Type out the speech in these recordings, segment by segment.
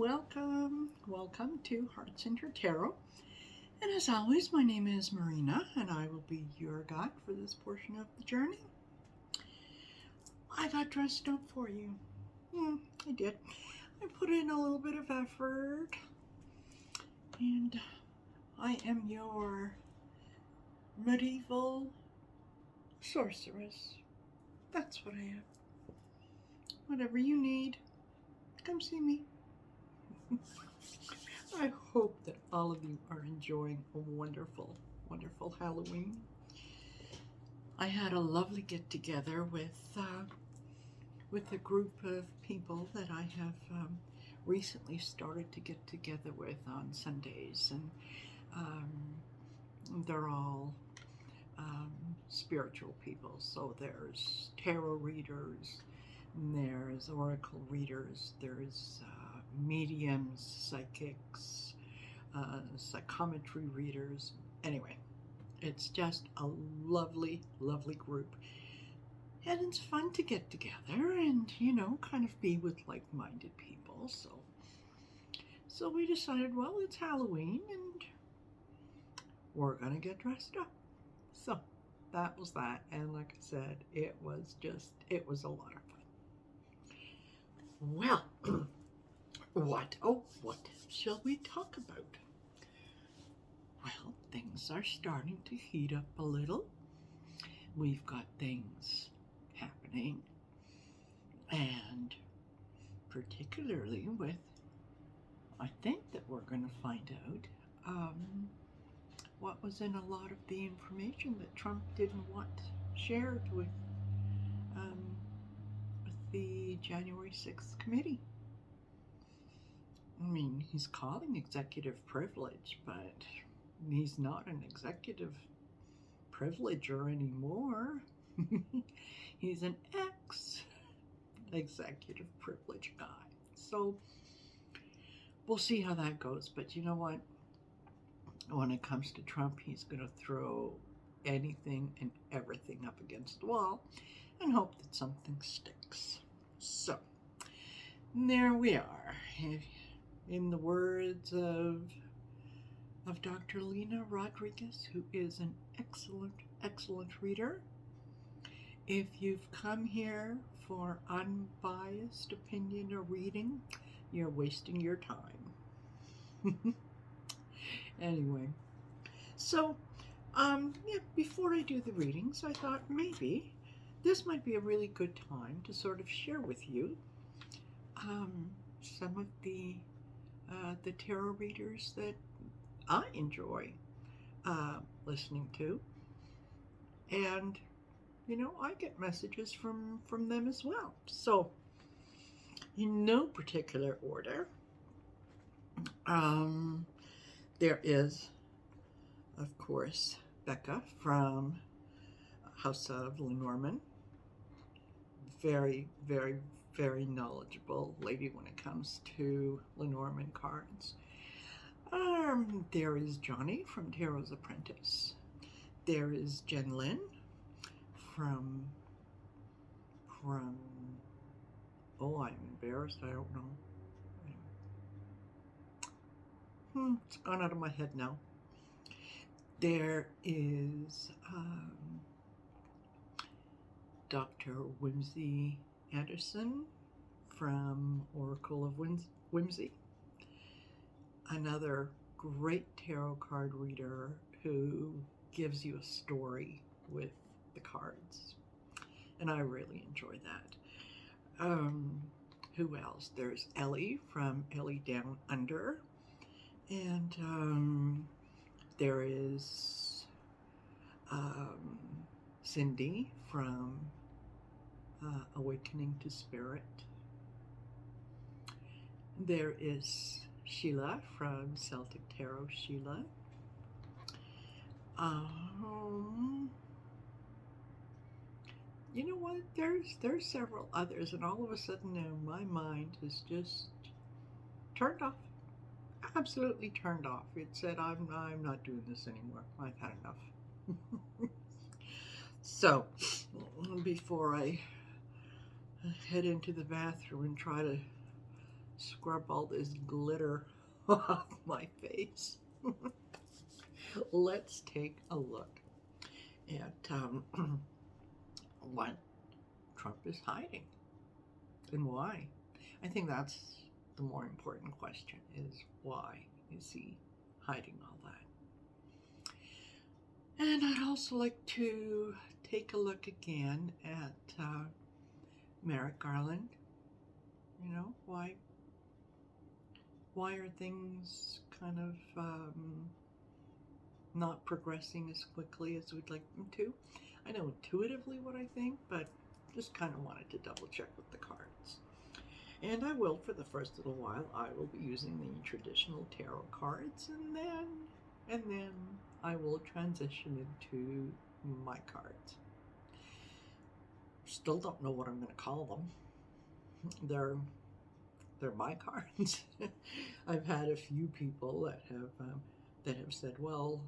welcome to Heart Center Tarot. And as always, my name is Marina, and I will be your guide for this portion of the journey. I got dressed up for you. I did. I put in a little bit of effort, and I am your medieval sorceress. That's what I am. Whatever you need, come see me. I hope that all of you are enjoying a wonderful, wonderful Halloween. I had a lovely get together with a group of people that I have recently started to get together with on Sundays, and they're all spiritual people. So there's tarot readers, there's oracle readers, there's mediums, psychics, psychometry readers. Anyway, it's just a lovely, lovely group. And it's fun to get together and, kind of be with like-minded people. So we decided, well, it's Halloween and we're going to get dressed up. So that was that. And like I said, it was a lot of fun. Well, what shall we talk about? Well, things are starting to heat up a little. We've got things happening, and particularly with, I think that we're going to find out what was in a lot of the information that Trump didn't want shared with the January 6th committee. I mean, he's calling executive privilege, but he's not an executive privileger anymore. He's an ex-executive privilege guy. So we'll see how that goes. But you know what? When it comes to Trump, he's going to throw anything and everything up against the wall and hope that something sticks. So there we are. In the words of Dr. Lena Rodriguez, who is an excellent reader, if you've come here for unbiased opinion or reading, you're wasting your time. Anyway, so before I do the readings, I thought maybe this might be a really good time to sort of share with you some of the tarot readers that I enjoy listening to, and I get messages from them as well. So in no particular order, there is, of course, Becca from House of Lenormand. Very, very, very knowledgeable lady when it comes to Lenormand cards. There is Johnny from Tarot's Apprentice. There is Jen Lynn from I'm embarrassed, I don't know. It's gone out of my head now. There is Dr. Whimsy Anderson from Oracle of Whimsy. Another great tarot card reader who gives you a story with the cards. And I really enjoy that. Who else? There's Ellie from Ellie Down Under. And there is Cindy from Awakening to Spirit. There is Sheila from Celtic Tarot Sheila. You know what? There's several others, and all of a sudden now my mind is just turned off. Absolutely turned off. It said, I'm not doing this anymore. I've had enough. So, before I head into the bathroom and try to scrub all this glitter off my face. Let's take a look at what Trump is hiding and why. I think that's the more important question, is why is he hiding all that? And I'd also like to take a look again at Merrick Garland. You know, why are things kind of not progressing as quickly as we'd like them to? I know intuitively what I think, but just kind of wanted to double check with the cards. And I will, for the first little while, I will be using the traditional tarot cards, and then I will transition into my cards. Still don't know what I'm going to call them. They're my cards. I've had a few people that have said, well,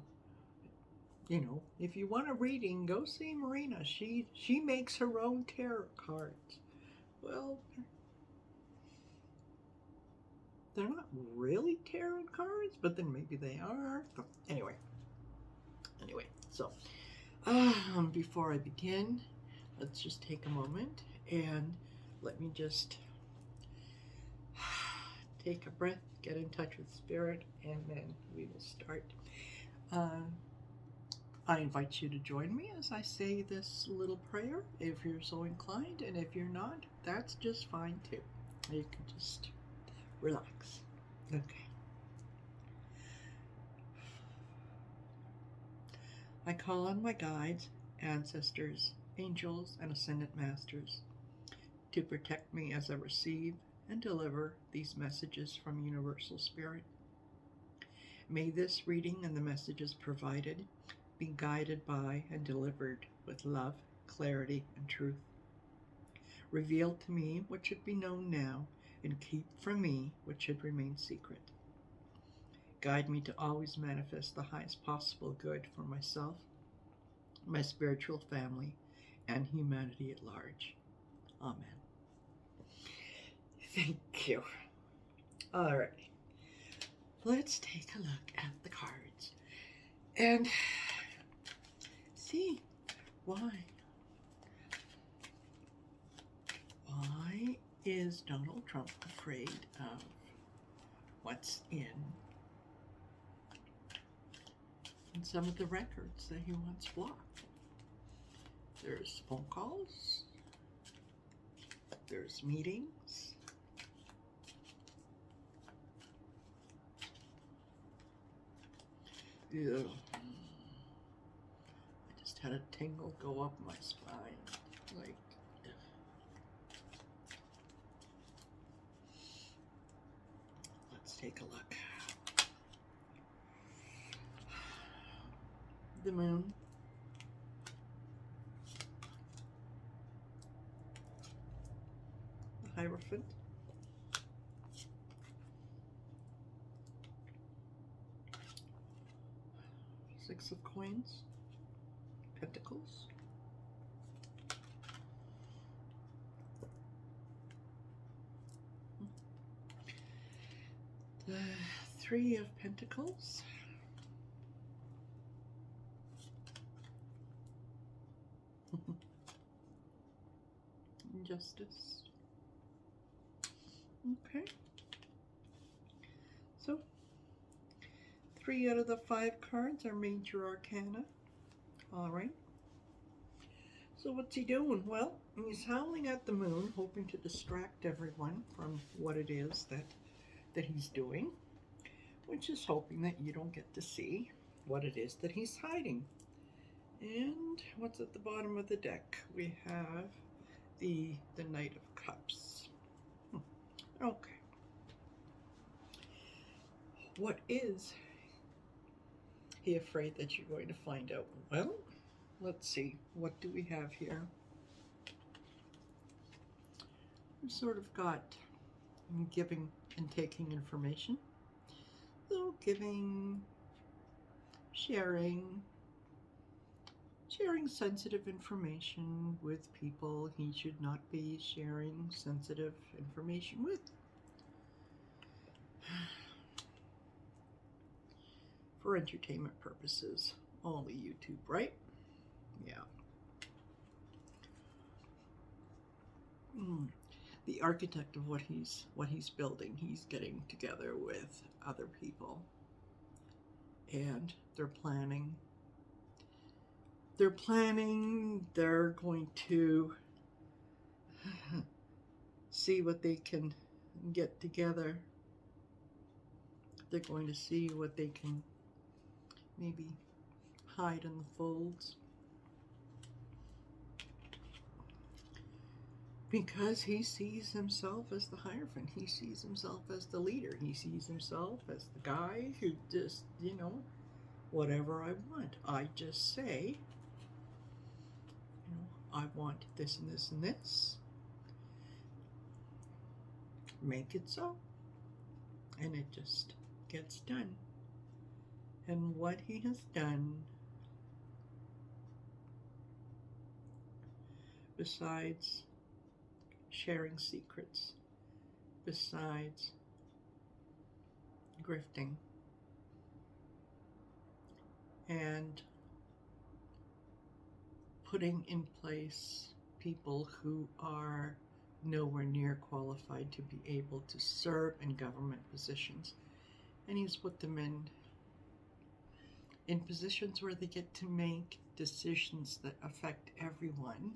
you know, if you want a reading, go see Marina. She makes her own tarot cards. Well, they're not really tarot cards, but then maybe they are. Anyway, so before I begin, let's just take a moment and let me just take a breath, get in touch with Spirit, and then we will start. I invite you to join me as I say this little prayer, if you're so inclined, and if you're not, that's just fine too. You can just relax. Okay. I call on my guides, ancestors, angels, and ascended masters to protect me as I receive and deliver these messages from Universal Spirit. May this reading and the messages provided be guided by and delivered with love, clarity, and truth. Reveal to me what should be known now, and keep from me what should remain secret. Guide me to always manifest the highest possible good for myself, my spiritual family, and humanity at large. Amen. Thank you. All right. Let's take a look at the cards and see why. Why is Donald Trump afraid of what's in some of the records that he wants blocked? There's phone calls, there's meetings, yeah. I just had a tingle go up my spine, like, let's take a look. The Moon, the Hierophant, Six of Coins, Pentacles, the Three of Pentacles, Justice. Okay. So, 3 out of the 5 cards are major arcana. All right. So what's he doing? Well, he's howling at the moon, hoping to distract everyone from what it is that he's doing, which is hoping that you don't get to see what it is that he's hiding. And what's at the bottom of the deck? We have the Knight of Cups. Okay. What is he afraid that you're going to find out? Well, let's see. What do we have here? We've sort of got giving and taking information. So giving, sharing sensitive information with people he should not be sharing sensitive information with. For entertainment purposes, only YouTube, right? Yeah. The architect of what he's building, he's getting together with other people, and they're planning. They're going to see what they can get together. They're going to see what they can maybe hide in the folds. Because he sees himself as the Hierophant. He sees himself as the leader. He sees himself as the guy who just, whatever I want. I just say, I want this and this and this. Make it so. And it just gets done. And what he has done, besides sharing secrets, besides grifting and putting in place people who are nowhere near qualified to be able to serve in government positions, and he's put them in positions where they get to make decisions that affect everyone.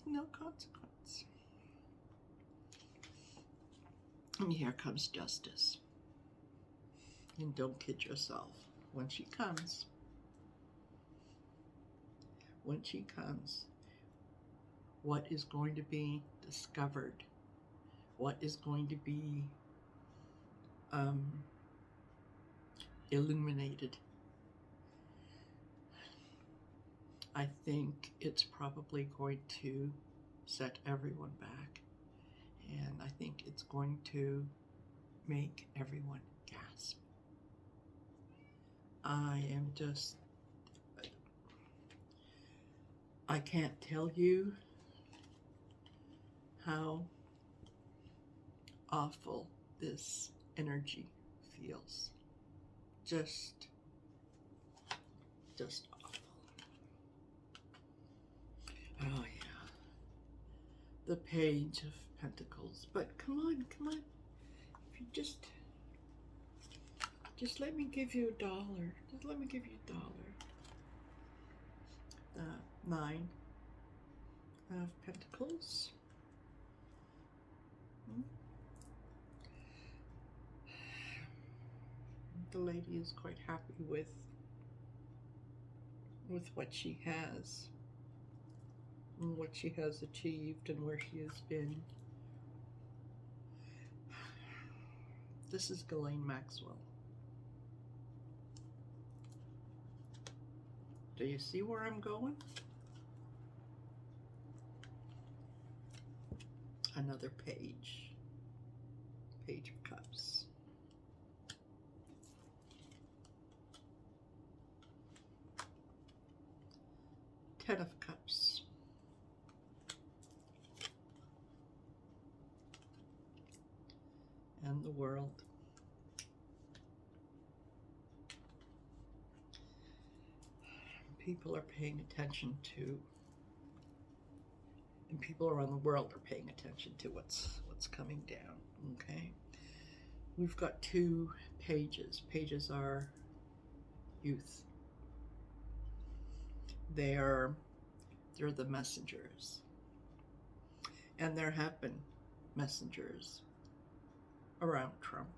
No consequence. And here comes justice. And don't kid yourself. When she comes, what is going to be discovered? What is going to be illuminated? I think it's probably going to set everyone back, and I think it's going to make everyone gasp. I can't tell you how awful this energy feels. Just awful. Oh yeah. The Page of Pentacles. But come on. If you just let me give you $1. Just let me give you $1. The 9 of Pentacles. The lady is quite happy with what she has, and what she has achieved, and where she has been. This is Ghislaine Maxwell. Do you see where I'm going? Another page. Page of Cups. Ten of Cups. And the World. People are paying attention to, and people around the world are paying attention to what's coming down. Okay, we've got 2 pages. Pages are youth. They're the messengers, and there have been messengers around Trump,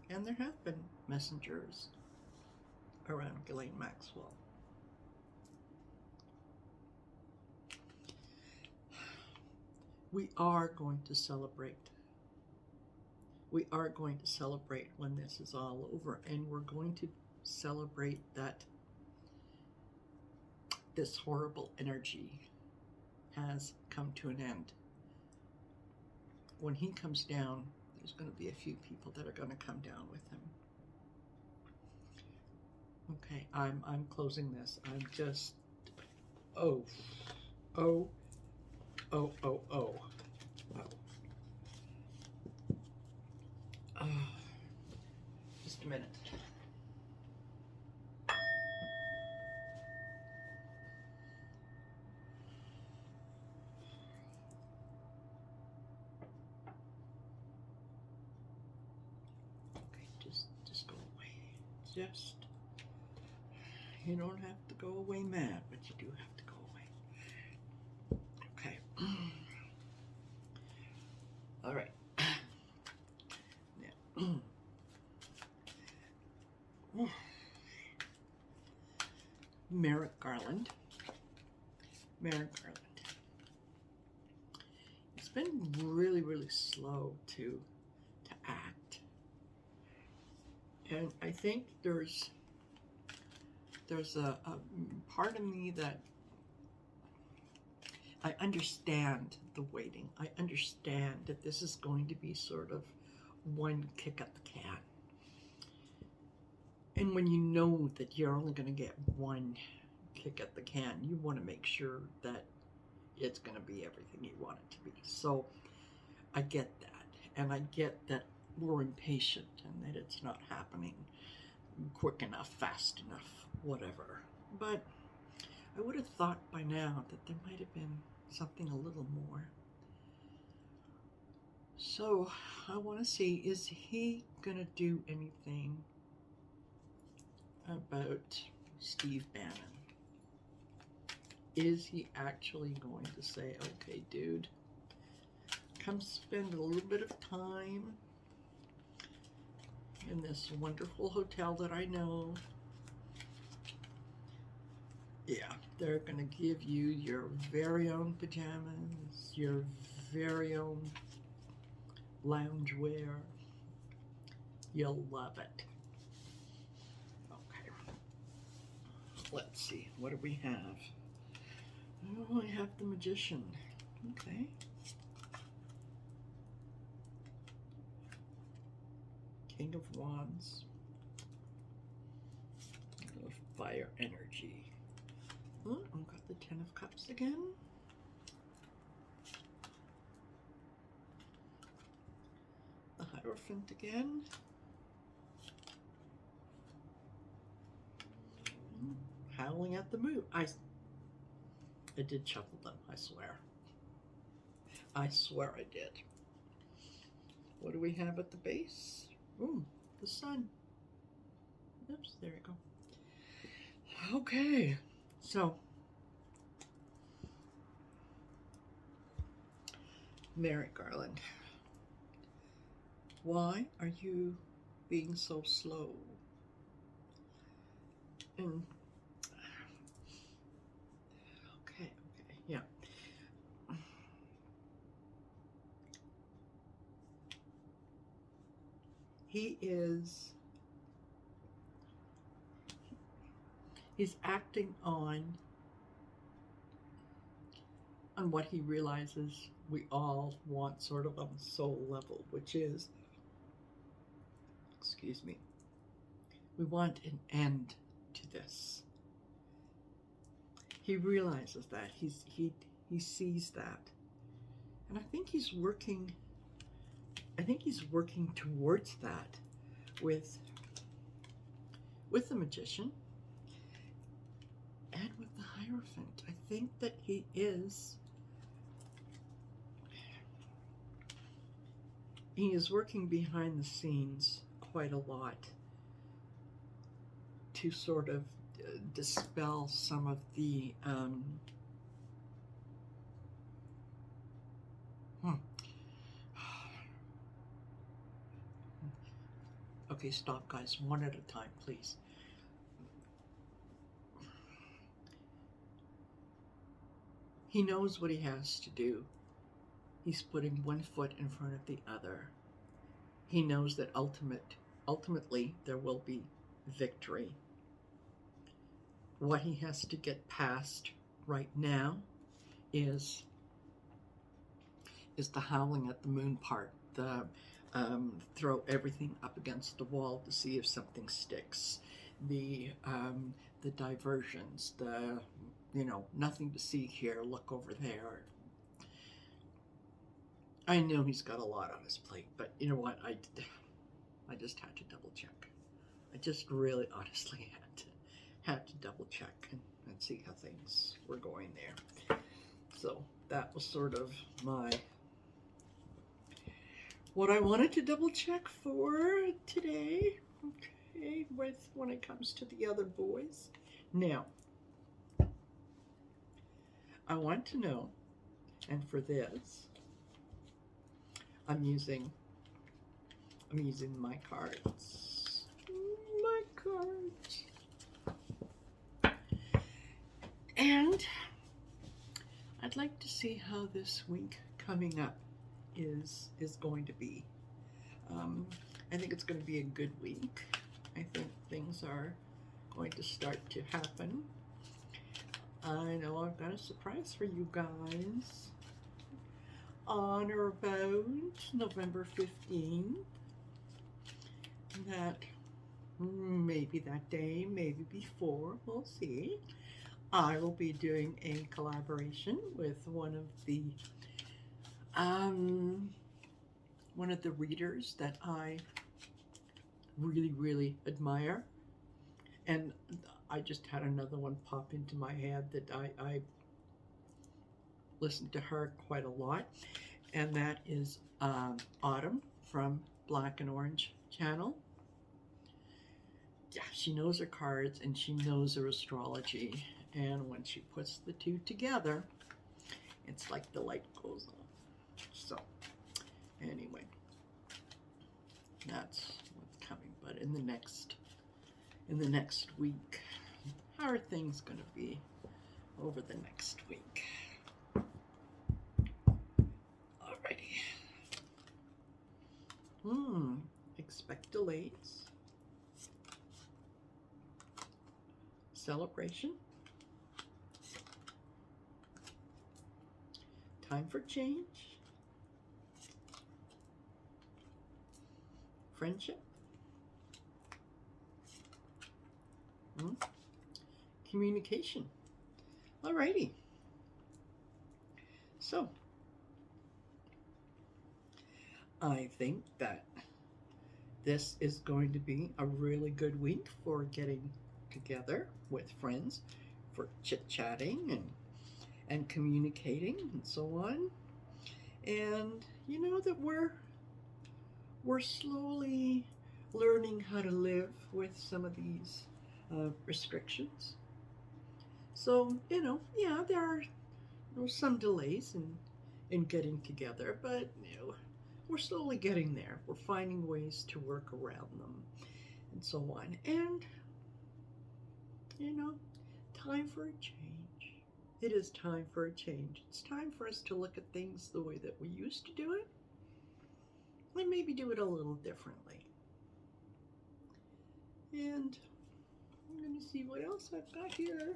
and there have been messengers around Ghislaine Maxwell. We are going to celebrate. We are going to celebrate when this is all over, and we're going to celebrate that this horrible energy has come to an end. When he comes down, there's going to be a few people that are going to come down with him. Okay, I'm closing this. I'm just oh. Wow. just, you don't have to go away mad, but you do have to go away. Okay. All right. Now, Merrick Garland. Merrick Garland. It's been really, really slow to act, and I think there's a part of me that I understand the waiting. I understand that this is going to be sort of one kick at the can. And when you know that you're only going to get one kick at the can, you want to make sure that it's going to be everything you want it to be. So I get that. And I get that we're impatient and that it's not happening quick enough, fast enough, whatever. But I would have thought by now that there might have been something a little more. So I want to see, is he going to do anything about Steve Bannon? Is he actually going to say, okay, dude, come spend a little bit of time in this wonderful hotel that I know? Yeah, they're going to give you your very own pajamas, your very own loungewear. You'll love it. Okay. Let's see. What do we have? Oh, I have the Magician. Okay. King of Wands. Fire energy. Oh, I've got the Ten of Cups again. The Hierophant again. Howling at the Moon. I did shuffle them, I swear. I swear I did. What do we have at the base? Ooh, the Sun. Oops, there we go. Okay, so Merrick Garland, why are you being so slow? And okay, yeah. He's acting on what he realizes we all want sort of on the soul level, which is, excuse me, we want an end to this. He realizes that. He sees that. And I think he's working towards that with the Magician and with the Hierophant. I think that he is working behind the scenes quite a lot to sort of dispel some of the Okay, stop, guys, one at a time, please. He knows what he has to do. He's putting one foot in front of the other. He knows that ultimately there will be victory. What he has to get past right now is the howling at the moon part, the throw everything up against the wall to see if something sticks, the diversions, the nothing to see here, look over there. I know he's got a lot on his plate, but you know what? I just had to double check. I just really honestly had to double check and see how things were going there. So that was sort of what I wanted to double check for today. Okay. okay, with when it comes to the other boys. Now, I want to know, and for this, I'm using my cards. My cards. And I'd like to see how this week coming up is going to be. I think it's going to be a good week. I think things are going to start to happen. I know I've got a surprise for you guys. On or about November 15th, that maybe that day, maybe before, we'll see. I will be doing a collaboration with one of the readers that I really, really admire. And I just had another one pop into my head that I listen to her quite a lot, and that is Autumn from Black and Orange channel. Yeah, she knows her cards and she knows her astrology, and when she puts the two together, it's like the light goes on. So anyway, that's what's coming. But in the next week, how are things going to be over the next week? Alrighty. Expect delays. Celebration. Time for change. Friendship. Communication. Alrighty. So, I think that this is going to be a really good week for getting together with friends, for chit-chatting and communicating and so on. And you know that we're slowly learning how to live with some of these restrictions. So, yeah, there are some delays in getting together, but we're slowly getting there. We're finding ways to work around them and so on. And, time for a change. It is time for a change. It's time for us to look at things the way that we used to do it and maybe do it a little differently. And I'm going to see what else I've got here.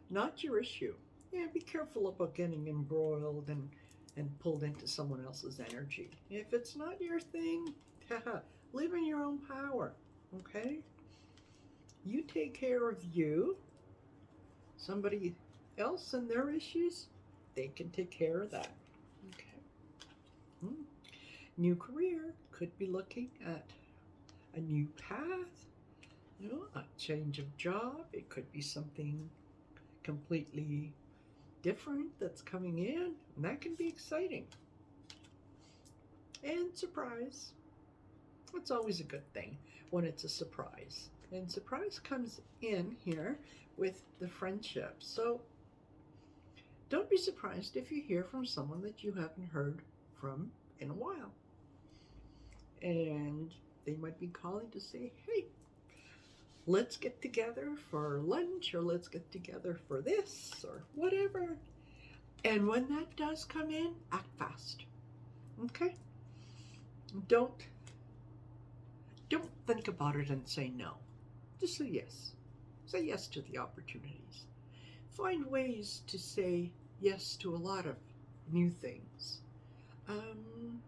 Not your issue. Yeah, be careful about getting embroiled and pulled into someone else's energy. If it's not your thing, live in your own power, okay? You take care of you. Somebody else and their issues, they can take care of that, okay? New career, could be looking at a new path, a change of job. It could be something completely different that's coming in, and that can be exciting. And surprise. It's always a good thing when it's a surprise. And surprise comes in here with the friendship. So don't be surprised if you hear from someone that you haven't heard from in a while. And they might be calling to say, hey, let's get together for lunch, or let's get together for this, or whatever. And when that does come in, act fast, okay? Don't think about it and say no. Just say yes. Say yes to the opportunities. Find ways to say yes to a lot of new things. And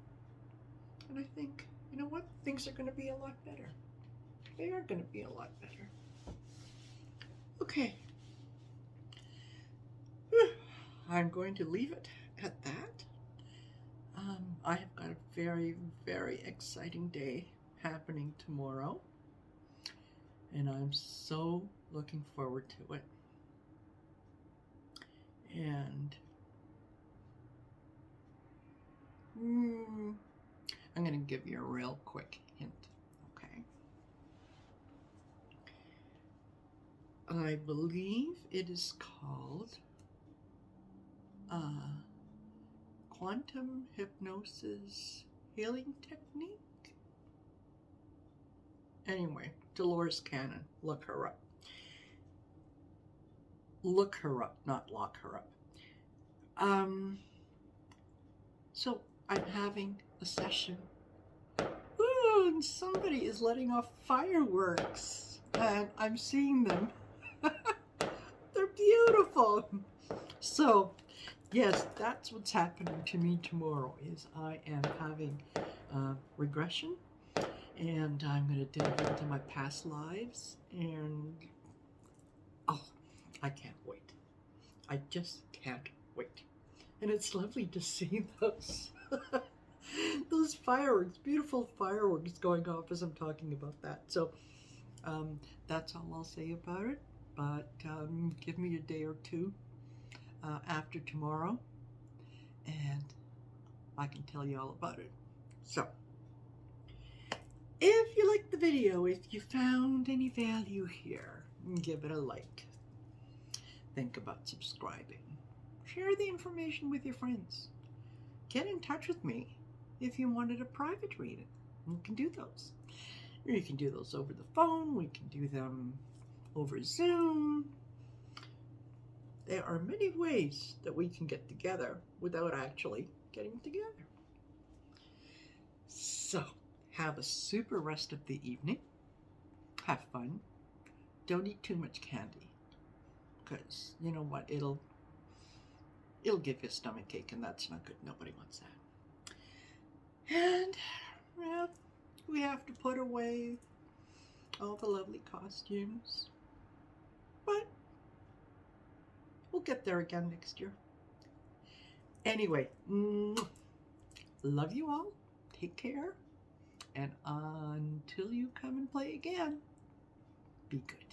I think, you know what? Things are going to be a lot better. They are going to be a lot better. Okay. I'm going to leave it at that. I have got a very, very exciting day happening tomorrow, and I'm so looking forward to it. And I'm going to give you a real quick hint, okay? I believe it is called quantum hypnosis healing technique. Anyway, Dolores Cannon, look her up. Look her up, not lock her up. So I'm having a session. Ooh, and somebody is letting off fireworks, and I'm seeing them. They're beautiful. So, yes, that's what's happening to me tomorrow. Is I am having regression, and I'm going to delve into my past lives, and oh, I can't wait. I just can't wait. And it's lovely to see those fireworks, beautiful fireworks going off as I'm talking about that. So that's all I'll say about it. But give me a day or two after tomorrow, and I can tell you all about it. So if you liked the video, if you found any value here, give it a like. Think about subscribing. Share the information with your friends. Get in touch with me if you wanted a private reading. We can do those. Or you can do those over the phone. We can do them over Zoom. There are many ways that we can get together without actually getting together. So, have a super rest of the evening. Have fun. Don't eat too much candy, because you know what? It'll give you a stomach ache, and that's not good. Nobody wants that. And well, we have to put away all the lovely costumes, but we'll get there again next year. Anyway, love you all. Take care. And until you come and play again, be good.